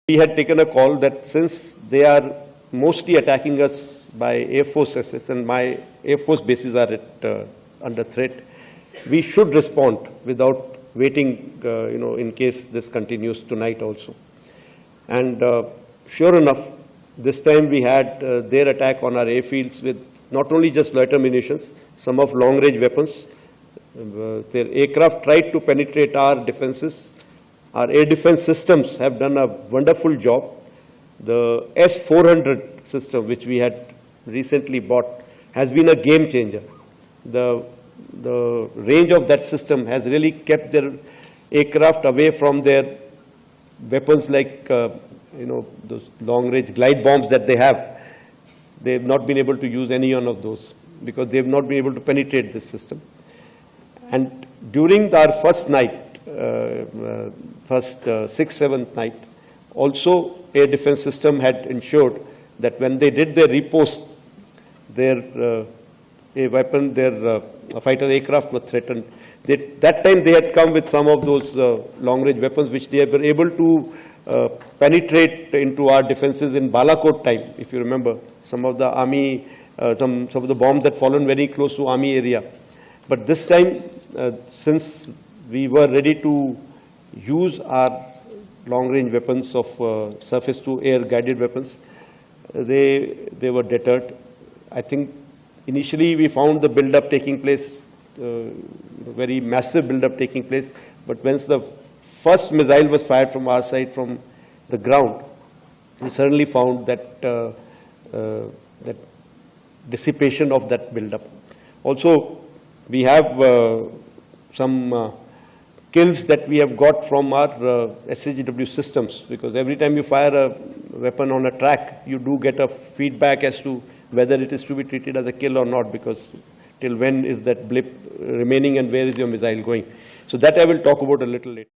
We had taken a call that since they are mostly attacking us by Air Force assets and my Air Force bases are under threat, we should respond without waiting, in case this continues tonight also. And sure enough, this time we had their attack on our airfields with not only just loiter munitions, some of long-range weapons. Their aircraft tried to penetrate our defenses. Our air defense systems have done a wonderful job. The S-400 system, which we had recently bought, has been a game changer. The range of that system has really kept their aircraft away from their weapons like, those long-range glide bombs that they have. They have not been able to use any one of those because they have not been able to penetrate this system. And during our first night, sixth, seventh night, also air defense system had ensured that when they did their repost, their fighter aircraft was threatened. That time they had come with some of those long-range weapons which they were able to penetrate into our defenses in Balakot time, if you remember. Some of the army, some of the bombs had fallen very close to army area. But this time, since we were ready to use our long-range weapons of surface-to-air guided weapons, they were deterred. I think initially we found the build-up taking place, very massive build-up taking place. But once the first missile was fired from our side, from the ground, we suddenly found that that dissipation of that build-up. Also, we have some kills that we have got from our SAGW systems, because every time you fire a weapon on a track, you do get a feedback as to whether it is to be treated as a kill or not, because till when is that blip remaining and where is your missile going. So that I will talk about a little later.